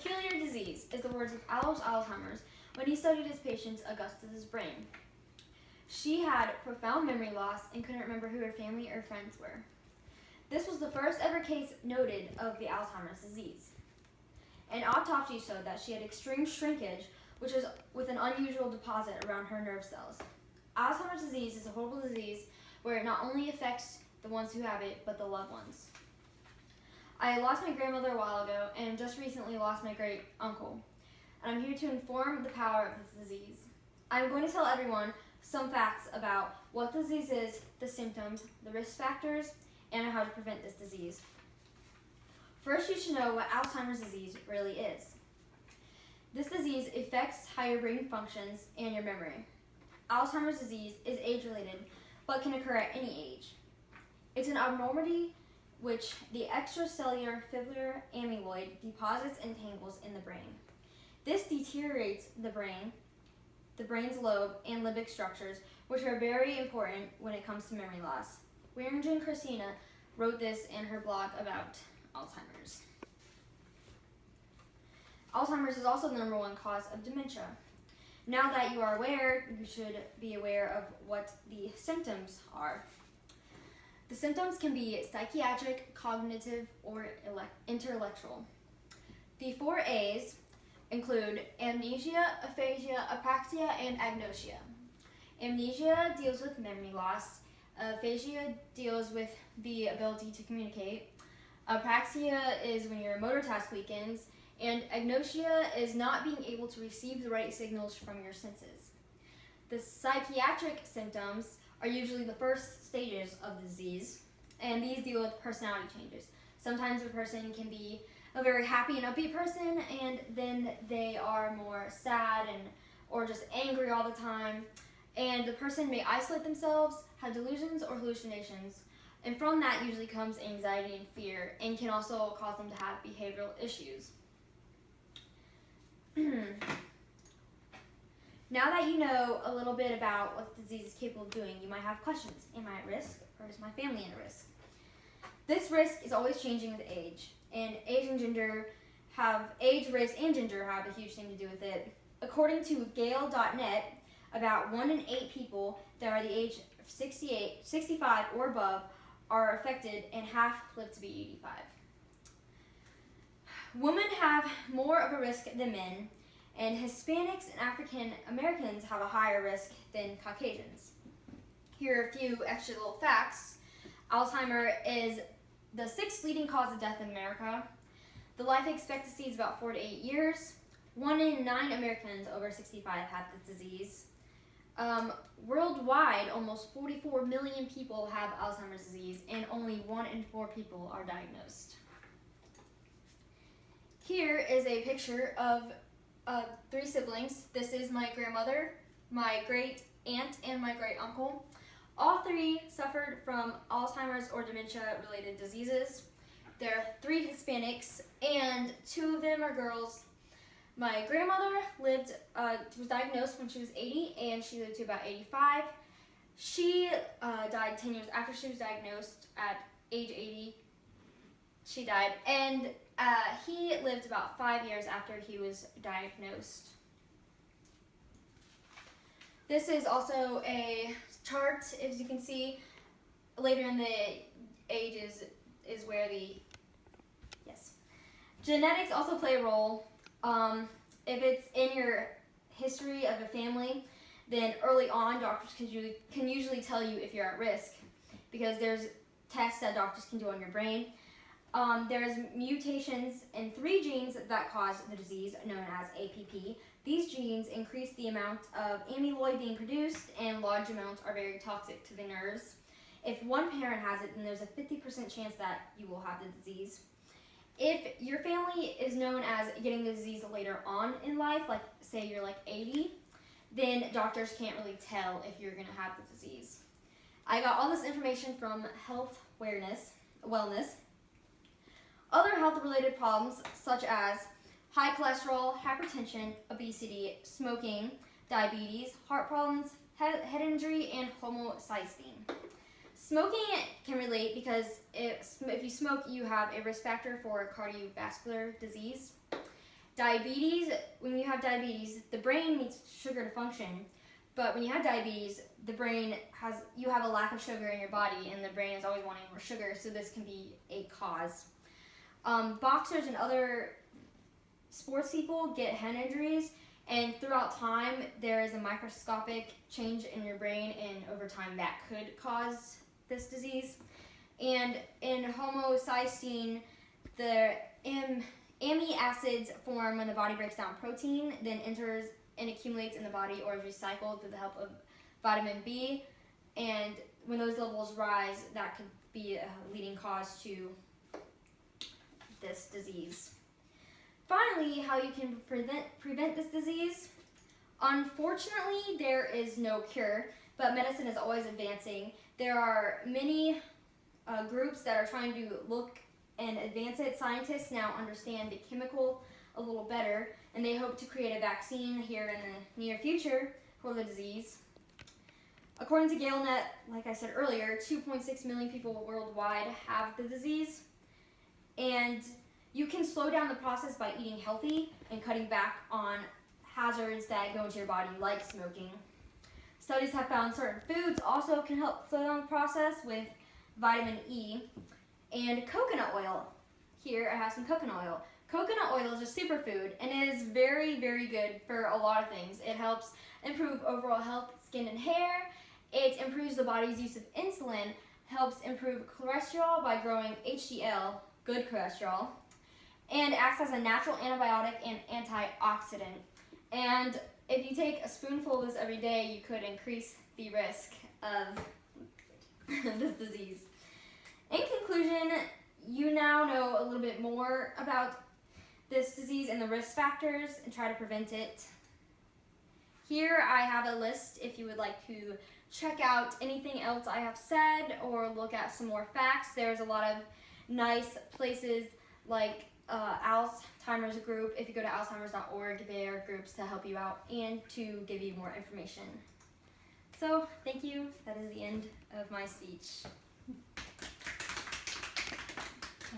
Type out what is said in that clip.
peculiar disease is the words of Alzheimer's when he studied his patient's Augustus's brain. She had profound memory loss and couldn't remember who her family or friends were. This was the first ever case noted of the Alzheimer's disease. An autopsy showed that she had extreme shrinkage, which is with an unusual deposit around her nerve cells. Alzheimer's disease is a horrible disease where it not only affects the ones who have it, but the loved ones. I lost my grandmother a while ago and just recently lost my great uncle. And I'm here to inform the power of this disease. I'm going to tell everyone some facts about what the disease is, the symptoms, the risk factors, and how to prevent this disease. First, you should know what Alzheimer's disease really is. This disease affects how your brain functions and your memory. Alzheimer's disease is age-related, but can occur at any age. It's an abnormality which the extracellular fibrillar amyloid deposits and tangles in the brain. This deteriorates the brain's lobe and limbic structures, which are very important when it comes to memory loss. Waringen Christina wrote this in her blog about Alzheimer's. Alzheimer's is also the #1 cause of dementia. Now that you are aware, you should be aware of what the symptoms are. The symptoms can be psychiatric, cognitive, or intellectual. The 4 A's include amnesia, aphasia, apraxia, and agnosia. Amnesia deals with memory loss. Aphasia deals with the ability to communicate. Apraxia is when your motor task weakens. And agnosia is not being able to receive the right signals from your senses. The psychiatric symptoms are usually the first stages of the disease, and these deal with personality changes. Sometimes a person can be a very happy and upbeat person, and then they are more sad or just angry all the time. And the person may isolate themselves, have delusions or hallucinations, and from that usually comes anxiety and fear, and can also cause them to have behavioral issues. Now that you know a little bit about what the disease is capable of doing, you might have questions. Am I at risk, or is my family at risk? This risk is always changing with age, and age, race, and gender have a huge thing to do with it. According to Gale.net, about 1 in 8 people that are the age of 65 or above are affected, and half live to be 85. Women have more of a risk than men, and Hispanics and African Americans have a higher risk than Caucasians. Here are a few extra little facts. Alzheimer is the 6th leading cause of death in America. The life expectancy is about 4 to 8 years. 1 in 9 Americans over 65 have this disease. Worldwide, almost 44 million people have Alzheimer's disease, and only 1 in 4 people are diagnosed. Here is a picture of 3 siblings. This is my grandmother, my great aunt, and my great uncle. All 3 suffered from Alzheimer's or dementia-related diseases. There are 3 Hispanics, and 2 of them are girls. My grandmother was diagnosed when she was 80, and she lived to about 85. She died 10 years after she was diagnosed at age 80. She died, and he lived about 5 years after he was diagnosed. This is also a chart, as you can see. Later in the ages is where genetics also play a role. If it's in your history of a family, then early on doctors can usually tell you if you're at risk, because there's tests that doctors can do on your brain. There's mutations in 3 genes that cause the disease, known as APP. These genes increase the amount of amyloid being produced, and large amounts are very toxic to the nerves. If one parent has it, then there's a 50% chance that you will have the disease. If your family is known as getting the disease later on in life, like say you're like 80, then doctors can't really tell if you're going to have the disease. I got all this information from Health Wellness. Other health-related problems such as high cholesterol, hypertension, obesity, smoking, diabetes, heart problems, head injury, and homocysteine. Smoking can relate because if you smoke, you have a risk factor for cardiovascular disease. Diabetes, when you have diabetes, the brain needs sugar to function. But when you have diabetes, you have a lack of sugar in your body, and the brain is always wanting more sugar, so this can be a cause. Boxers and other sports people get head injuries, and throughout time, there is a microscopic change in your brain, and over time, that could cause this disease. And in homocysteine, the amine acids form when the body breaks down protein, then enters and accumulates in the body or is recycled through the help of vitamin B. And when those levels rise, that could be a leading cause to this disease. Finally, how you can prevent this disease. Unfortunately, there is no cure, but medicine is always advancing. There are many groups that are trying to look and advance it. Scientists now understand the chemical a little better, and they hope to create a vaccine here in the near future for the disease. According to GaleNet, like I said earlier, 2.6 million people worldwide have the disease, and you can slow down the process by eating healthy and cutting back on hazards that go into your body, like smoking. Studies have found certain foods also can help slow down the process with vitamin E. And coconut oil. Here I have some coconut oil. Coconut oil is a superfood, and it is very, very good for a lot of things. It helps improve overall health, skin and hair. It improves the body's use of insulin, helps improve cholesterol by growing HDL, good cholesterol, and acts as a natural antibiotic and antioxidant. And if you take a spoonful of this every day, you could increase the risk of this disease. In conclusion, you now know a little bit more about this disease and the risk factors and try to prevent it. Here I have a list if you would like to check out anything else I have said or look at some more facts. There's a lot of nice places like Alzheimer's group. If you go to alzheimers.org, there are groups to help you out and to give you more information. So, thank you. That is the end of my speech.